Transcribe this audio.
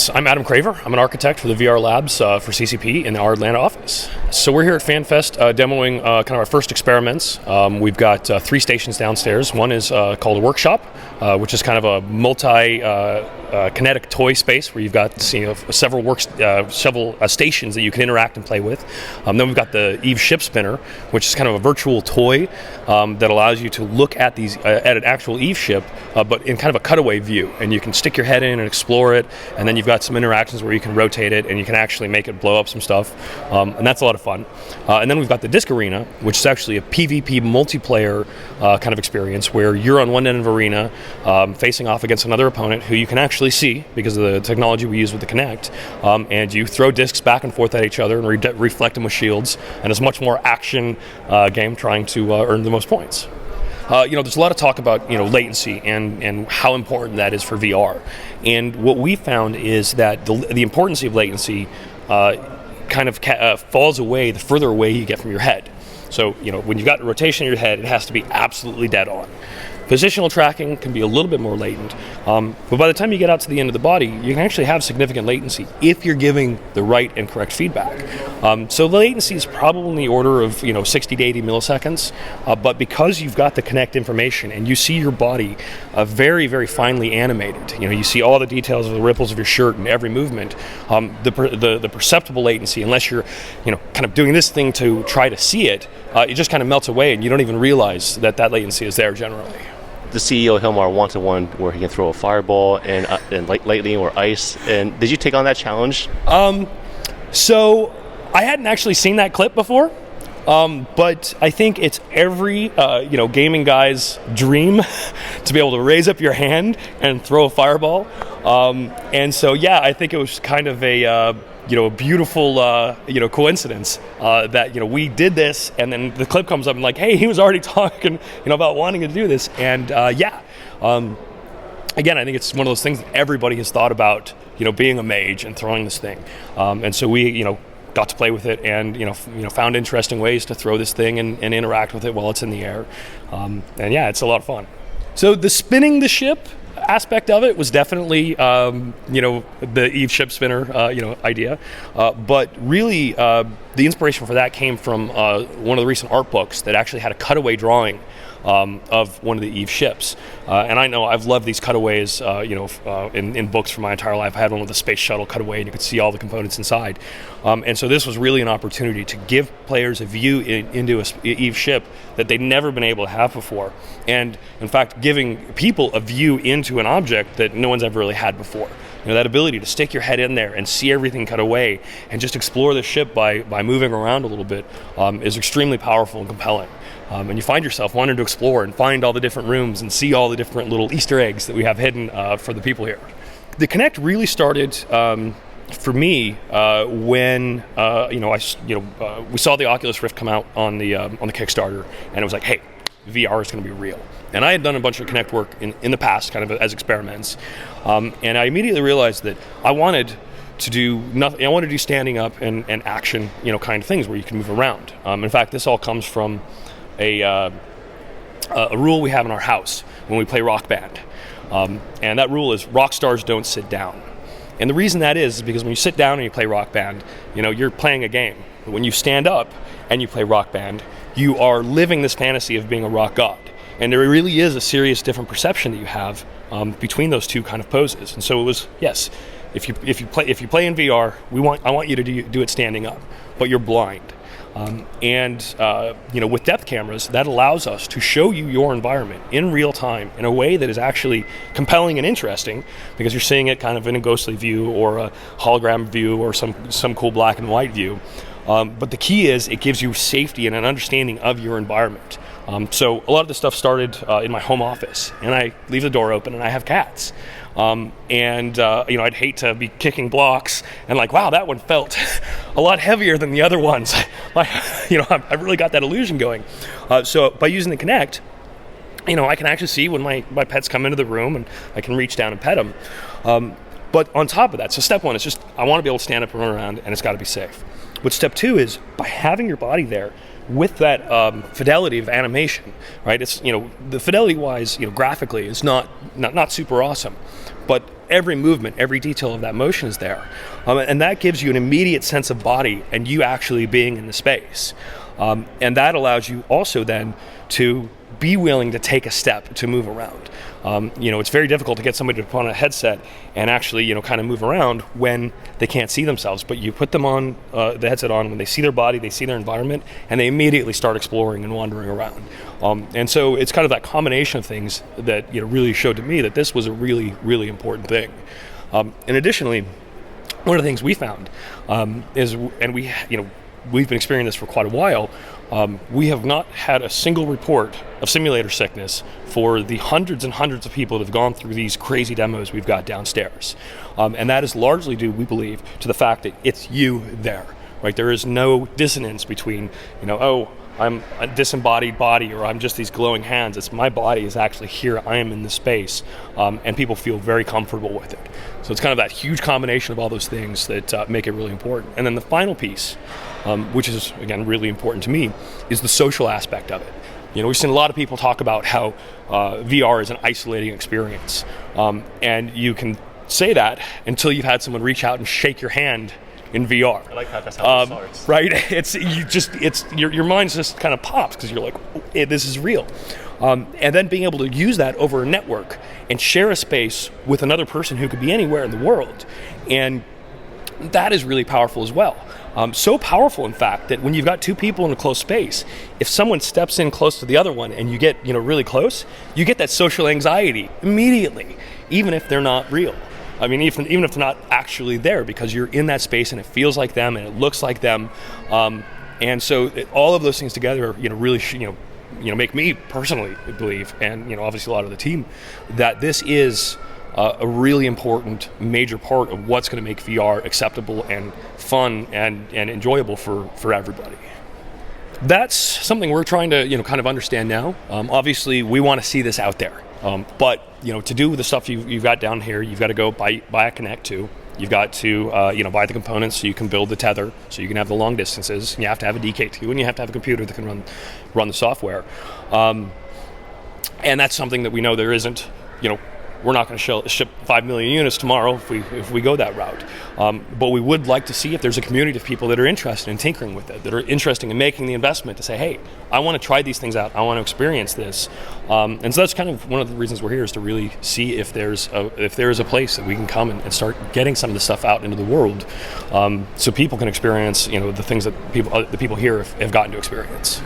Yes, I'm Adam Kraver. I'm an architect for the VR Labs for CCP in our Atlanta office. So we're here at FanFest demoing kind of our first experiments. We've got 3 stations downstairs. One is called a workshop, which is kind of a multi-kinetic toy space where you've got several stations that you can interact and play with. Then we've got the EVE ship spinner, which is kind of a virtual toy that allows you to look at these at an actual EVE ship, but in kind of a cutaway view, and you can stick your head in and explore it. And then you've got some interactions where you can rotate it and you can actually make it blow up some stuff, and that's a lot of fun. And then we've got the Disc Arena, which is actually a PvP multiplayer kind of experience where you're on one end of arena facing off against another opponent who you can actually see because of the technology we use with the Kinect, and you throw discs back and forth at each other and reflect them with shields, and it's a much more action game trying to earn the most points. There's a lot of talk about latency and how important that is for VR. And what we found is that the importance of latency kind of falls away the further away you get from your head. So when you've got rotation in your head, it has to be absolutely dead on. Positional tracking can be a little bit more latent, but by the time you get out to the end of the body, you can actually have significant latency if you're giving the right and correct feedback. So the latency is probably in the order of 60 to 80 milliseconds, but because you've got the Kinect information and you see your body very, very finely animated, you see all the details of the ripples of your shirt and every movement, the perceptible latency, unless you're kind of doing this thing to try to see it, it just kind of melts away and you don't even realize that latency is there generally. The CEO Hilmar wanted one where he can throw a fireball and lightning or ice. And did you take on that challenge? So I hadn't actually seen that clip before, but I think it's every gaming guy's dream to be able to raise up your hand and throw a fireball. And so I think it was kind of a beautiful coincidence that we did this, and then the clip comes up and like, hey, he was already talking about wanting to do this, and again, I think it's one of those things that everybody has thought about, being a mage and throwing this thing, and so we got to play with it and found interesting ways to throw this thing and interact with it while it's in the air, and it's a lot of fun. So the spinning the ship aspect of it was definitely the EVE ship spinner idea, but really the inspiration for that came from one of the recent art books that actually had a cutaway drawing of one of the EVE ships, and I know I've loved these cutaways in books for my entire life. I had one with a space shuttle cutaway and you could see all the components inside, and so this was really an opportunity to give players a view into an EVE ship that they'd never been able to have before, and in fact giving people a view into an object that no one's ever really had before. That ability to stick your head in there and see everything cut away and just explore the ship by moving around a little bit is extremely powerful and compelling. And you find yourself wanting to explore and find all the different rooms and see all the different little Easter eggs that we have hidden for the people here. The Kinect really started for me when we saw the Oculus Rift come out on the Kickstarter, and it was like, hey, VR is going to be real. And I had done a bunch of Kinect work in the past, kind of as experiments, and I immediately realized that I wanted to do nothing. I wanted to do standing up and action, kind of things where you can move around. In fact, this all comes from a rule we have in our house when we play Rock Band, and that rule is rock stars don't sit down. And the reason that is because when you sit down and you play Rock Band, you're playing a game. But when you stand up and you play Rock Band, you are living this fantasy of being a rock god. And there really is a serious different perception that you have between those two kind of poses. And so it was, yes, if you play in VR, I want you to do it standing up, but you're blind. With depth cameras, that allows us to show you your environment in real time in a way that is actually compelling and interesting, because you're seeing it kind of in a ghostly view or a hologram view or some cool black and white view. But the key is it gives you safety and an understanding of your environment. So a lot of this stuff started in my home office, and I leave the door open and I have cats. I'd hate to be kicking blocks and like, wow, that one felt a lot heavier than the other ones. I really got that illusion going. So by using the Kinect, I can actually see when my pets come into the room and I can reach down and pet them. But on top of that, so step one is just, I want to be able to stand up and run around, and it's got to be safe. But step two is by having your body there with that fidelity of animation, right? It's the fidelity-wise, graphically, is not super awesome, but every movement, every detail of that motion is there. And that gives you an immediate sense of body and you actually being in the space. And that allows you also then to be willing to take a step to move around. It's very difficult to get somebody to put on a headset and actually, kind of move around when they can't see themselves. But you put them on the headset on when they see their body, they see their environment, and they immediately start exploring and wandering around. And so it's kind of that combination of things that really showed to me that this was a really, really important thing. And additionally, one of the things we found is, and we've been experiencing this for quite a while. We have not had a single report of simulator sickness for the hundreds and hundreds of people that have gone through these crazy demos we've got downstairs. And that is largely due, we believe, to the fact that it's you there, right? There is no dissonance between, I'm a disembodied body or I'm just these glowing hands. It's my body is actually here. I am in the space, and people feel very comfortable with it. So it's kind of that huge combination of all those things that make it really important. And then the final piece, which is, again, really important to me, is the social aspect of it. We've seen a lot of people talk about how VR is an isolating experience. And you can say that until you've had someone reach out and shake your hand in VR. I like how that's how it starts. Right? Your mind just kind of pops because you're like, oh, this is real. And then being able to use that over a network and share a space with another person who could be anywhere in the world. And that is really powerful as well. So powerful, in fact, that when you've got two people in a close space, if someone steps in close to the other one and you get really close, you get that social anxiety immediately, even if they're not real. I mean, even if they're not actually there, because you're in that space and it feels like them and it looks like them, and so all of those things together, really, make me personally believe, and obviously a lot of the team, that this is a really important major part of what's going to make VR acceptable and fun and enjoyable for everybody. That's something we're trying to kind of understand now. Obviously, we want to see this out there. But to do the stuff you've got down here, you've got to go buy a Kinect too. You've got to buy the components so you can build the tether, so you can have the long distances. And you have to have a DK2, and you have to have a computer that can run the software. And that's something that we know there isn't. We're not going to ship 5 million units tomorrow if we go that route. But we would like to see if there's a community of people that are interested in tinkering with it, that are interested in making the investment to say, hey, I want to try these things out. I want to experience this. And so that's kind of one of the reasons we're here, is to really see if there is a place that we can come and start getting some of the stuff out into the world, so people can experience the things that the people here have gotten to experience.